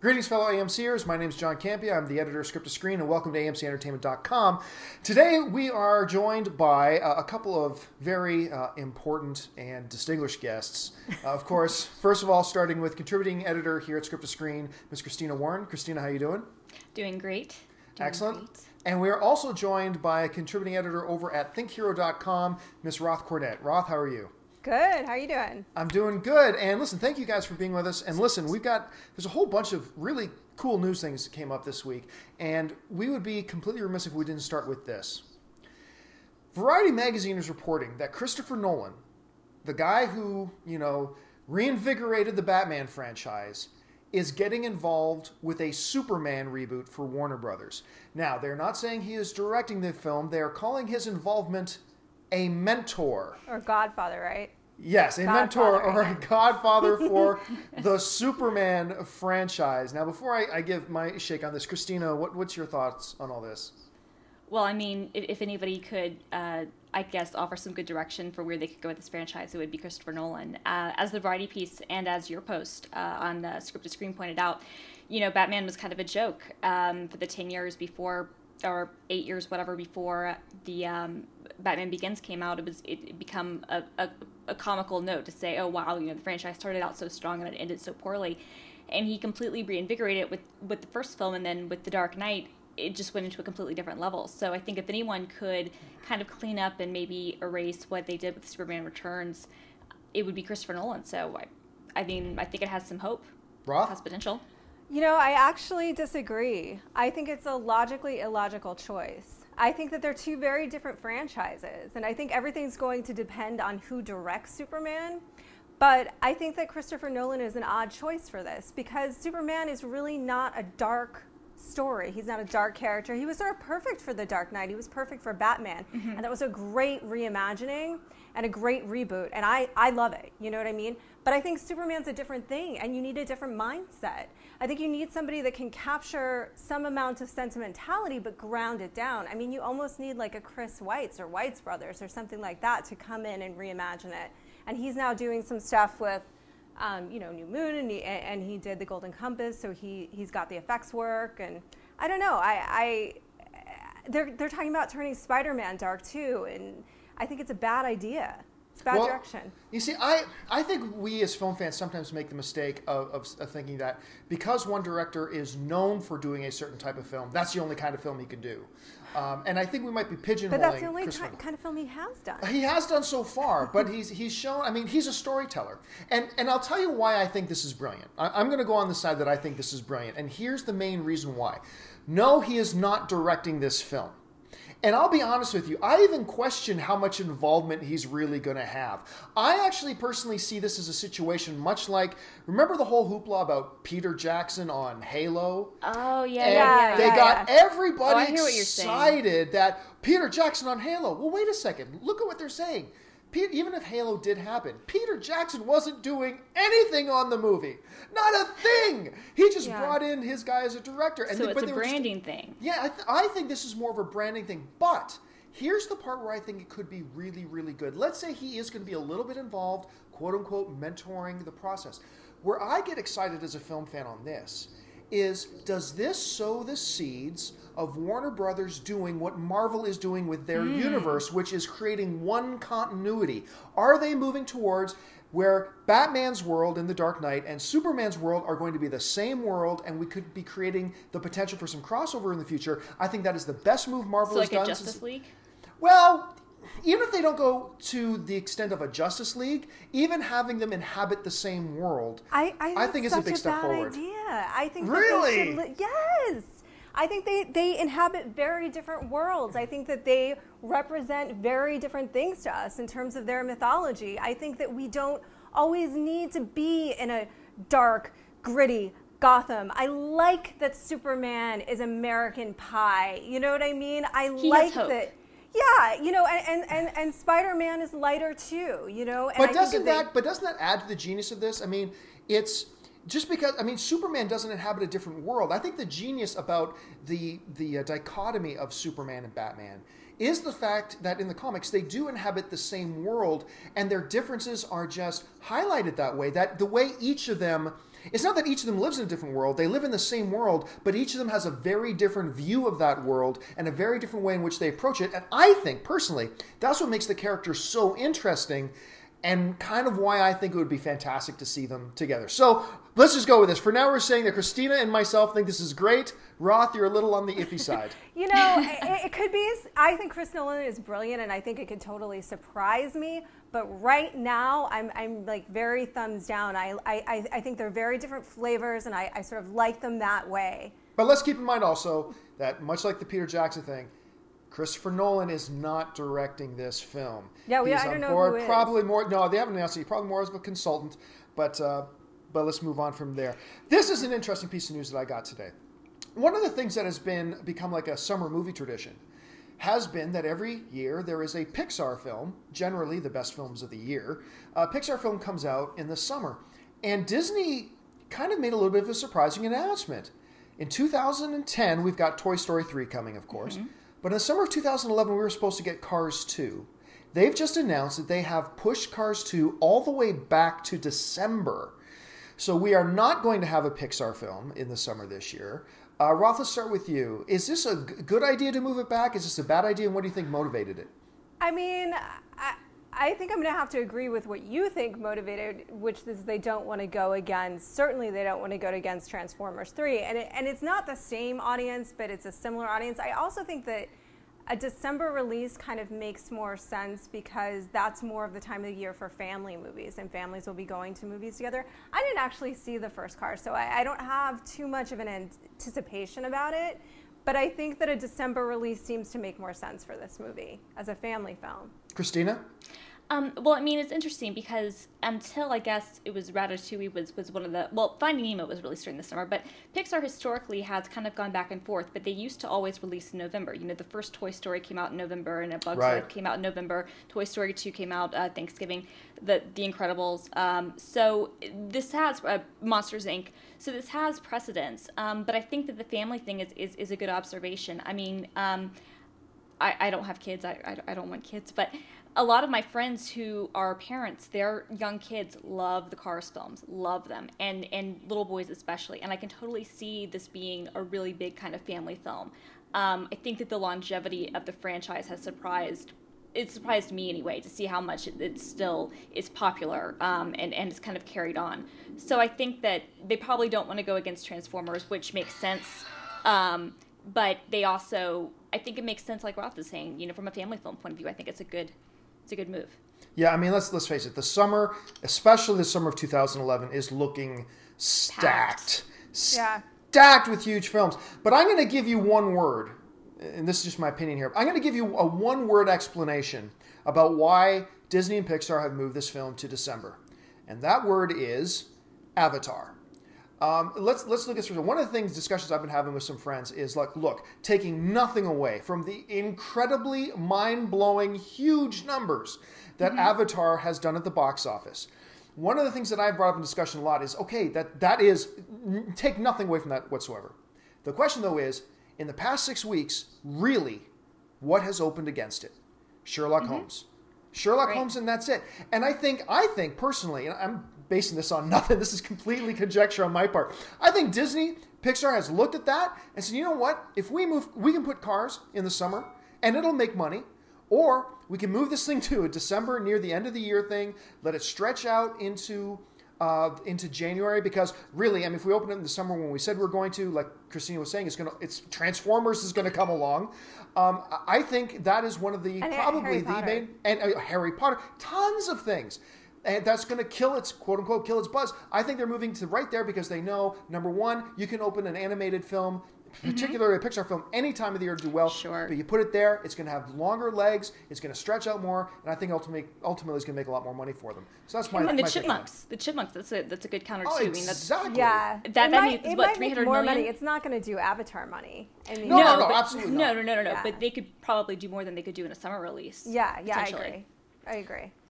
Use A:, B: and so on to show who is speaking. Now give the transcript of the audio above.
A: Greetings, fellow AMCers. My name is John Campea. I'm the editor of Script to Screen, and welcome to AMCentertainment.com. Today, we are joined by a couple of very important and distinguished guests. Of course, first of all, starting with contributing editor here at Script to Screen, Ms. Christina Warren. Christina, how are you doing?
B: Doing great.
A: Excellent.
B: Great.
A: And we are also joined by a contributing editor over at ThinkHero.com, Ms. Roth Cornett. Roth, how are you?
C: Good. How are you doing?
A: I'm doing good. And listen, thank you guys for being with us. And listen, there's a whole bunch of really cool news things that came up this week. And we would be completely remiss if we didn't start with this. Variety magazine is reporting that Christopher Nolan, the guy who, reinvigorated the Batman franchise, is getting involved with a Superman reboot for Warner Brothers. Now, they're not saying he is directing the film. They are calling his involvement a mentor.
C: Or godfather, right?
A: Yes, a mentor or a godfather for the Superman franchise. Now, before I give my shake on this, Christina, what's your thoughts on all this?
B: Well, I mean, if anybody could, I guess, offer some good direction for where they could go with this franchise, it would be Christopher Nolan. As the Variety piece and as your post on Script to Screen pointed out, Batman was kind of a joke for the 10 years before, or 8 years, whatever, before the Batman Begins came out. It become a comical note to say, oh wow, the franchise started out so strong and it ended so poorly, and he completely reinvigorated it with the first film, and then with The Dark Knight, it just went into a completely different level. So I think if anyone could kind of clean up and maybe erase what they did with Superman Returns, it would be Christopher Nolan. So I think it has some hope.
A: Roth?
B: It has potential.
C: I actually disagree. I think it's a logically illogical choice. I think that they're two very different franchises, and I think everything's going to depend on who directs Superman. But I think that Christopher Nolan is an odd choice for this, because Superman is really not a dark story. He's not a dark character. He was sort of perfect for The Dark Knight. He was perfect for Batman. Mm-hmm. And that was a great reimagining and a great reboot. And I love it. You know what I mean? But I think Superman's a different thing, and you need a different mindset. I think you need somebody that can capture some amount of sentimentality but ground it down. I mean, you almost need like a Chris Weitz or Weitz Brothers or something like that to come in and reimagine it. And he's now doing some stuff with New Moon, and he did the Golden Compass, so he's got the effects work, and I don't know. They're talking about turning Spider-Man dark too, and I think it's a bad idea. It's bad direction.
A: You see, I think we as film fans sometimes make the mistake of thinking that because one director is known for doing a certain type of film, that's the only kind of film he can do. And I think we might be pigeonholing.
C: But that's the only kind of film he has done.
A: He has done so far, but he's shown. I mean, he's a storyteller, and I'll tell you why I think this is brilliant. I'm going to go on the side that I think this is brilliant, and here's the main reason why. No, he is not directing this film. And I'll be honest with you, I even question how much involvement he's really going to have. I actually personally see this as a situation much like, remember the whole hoopla about Peter Jackson on Halo?
B: Oh, yeah.
A: And they got everybody
B: excited
A: excited that Peter Jackson on Halo. Well, wait a second. Look at what they're saying. Even if Halo did happen, Peter Jackson wasn't doing anything on the movie. Not a thing. He just brought in his guy as a director.
B: And it's a branding thing.
A: Yeah, I think this is more of a branding thing. But here's the part where I think it could be really, really good. Let's say he is going to be a little bit involved, quote-unquote, mentoring the process. Where I get excited as a film fan on this is, does this sow the seeds of Warner Brothers doing what Marvel is doing with their universe, which is creating one continuity? Are they moving towards where Batman's world in The Dark Knight and Superman's world are going to be the same world, and we could be creating the potential for some crossover in the future? I think that is the best move Marvel has done.
B: Like a Justice League?
A: Well, even if they don't go to the extent of a Justice League, even having them inhabit the same world, I think is a big step forward.
C: Idea. I think
A: really?
C: That yes. I think they inhabit very different worlds. I think that they represent very different things to us in terms of their mythology. I think that we don't always need to be in a dark, gritty Gotham. I like that Superman is American Pie. You know what I mean?
B: He has hope.
C: That. Yeah, and Spider-Man is lighter too.
A: But doesn't that add to the genius of this? I mean, it's just because, Superman doesn't inhabit a different world. I think the genius about the dichotomy of Superman and Batman is the fact that in the comics they do inhabit the same world, and their differences are just highlighted that way. That the way each of them It's not that each of them lives in a different world. They live in the same world, but each of them has a very different view of that world and a very different way in which they approach it. And I think, personally, that's what makes the characters so interesting and kind of why I think it would be fantastic to see them together. So let's just go with this. For now, we're saying that Christina and myself think this is great. Roth, you're a little on the iffy side.
C: You know, it could be. I think Chris Nolan is brilliant, and I think it could totally surprise me. But right now, I'm like very thumbs down. I think they're very different flavors, and I sort of like them that way.
A: But let's keep in mind also that much like the Peter Jackson thing, Christopher Nolan is not directing this film.
C: Yeah, I don't know who is.
A: Probably more. No, they haven't announced it. Probably more as a consultant. But let's move on from there. This is an interesting piece of news that I got today. One of the things that has become like a summer movie tradition has been that every year there is a Pixar film, generally the best films of the year. A Pixar film comes out in the summer. And Disney kind of made a little bit of a surprising announcement. In 2010, we've got Toy Story 3 coming, of course. Mm-hmm. But in the summer of 2011, we were supposed to get Cars 2. They've just announced that they have pushed Cars 2 all the way back to December. So we are not going to have a Pixar film in the summer this year. Roth, let's start with you. Is this a good idea to move it back? Is this a bad idea? And what do you think motivated it?
C: I mean, I think I'm going to have to agree with what you think motivated, which is they don't want to go against, certainly they don't want to go against Transformers 3. And it's not the same audience, but it's a similar audience. I also think that a December release kind of makes more sense because that's more of the time of the year for family movies, and families will be going to movies together. I didn't actually see the first Cars, so I don't have too much of an anticipation about it. But I think that a December release seems to make more sense for this movie as a family film.
A: Christina?
B: Well, I mean, it's interesting because until, I guess, it was Ratatouille was one of the... Well, Finding Nemo was released during the summer, but Pixar historically has kind of gone back and forth, but they used to always release in November. You know, the first Toy Story came out in November, and A Bug's Life came out in November. Toy Story 2 came out Thanksgiving. The Incredibles. So this has... Monsters, Inc. So this has precedence, but I think that the family thing is a good observation. I mean, I don't have kids. I don't want kids, but... A lot of my friends who are parents, their young kids love the Cars films, love them, and little boys especially. And I can totally see this being a really big kind of family film. I think that the longevity of the franchise has surprised me anyway, to see how much it still is popular and is kind of carried on. So I think that they probably don't want to go against Transformers, which makes sense. But they also, I think it makes sense, like Roth is saying, you know, from a family film point of view, I think it's a good move.
A: Yeah, I mean, let's face it. The summer, especially the summer of 2011, is looking stacked. Stacked with huge films. But I'm going to give you one word, and this is just my opinion here. I'm going to give you a one-word explanation about why Disney and Pixar have moved this film to December. And that word is Avatar. Let's look at this. One of the discussions I've been having with some friends is like, look, taking nothing away from the incredibly mind-blowing, huge numbers that Avatar has done at the box office. One of the things that I've brought up in discussion a lot is, okay, that is, take nothing away from that whatsoever. The question, though, is, in the past 6 weeks, really, what has opened against it? Sherlock Holmes. Sherlock Holmes, and that's it. And I think personally, and I'm basing this on nothing, this is completely conjecture on my part. I think Disney, Pixar has looked at that and said, you know what? If we move, we can put Cars in the summer and it'll make money. Or we can move this thing to a December, near the end of the year thing, let it stretch out into January, because really, I mean, if we open it in the summer when we said we're going to, like Christina was saying, it's Transformers is going to come along. I think that is one of the Harry Potter, tons of things. And that's going to kill its, quote unquote, kill its buzz. I think they're moving to right there because they know, number one, you can open an animated film, particularly a Pixar film, any time of the year to do well.
B: Sure.
A: But you put it there, it's going to have longer legs, it's going to stretch out more, and I think ultimately it's going to make a lot more money for them. So that's my.
B: And the Chipmunks, that's a good counter too.
A: Oh, exactly.
B: I mean, that means what, 300
C: more
B: million?
C: money. It's not going to do Avatar money. I mean,
A: no, absolutely not.
B: No. Yeah. But they could probably do more than they could do in a summer release.
C: Yeah, I agree.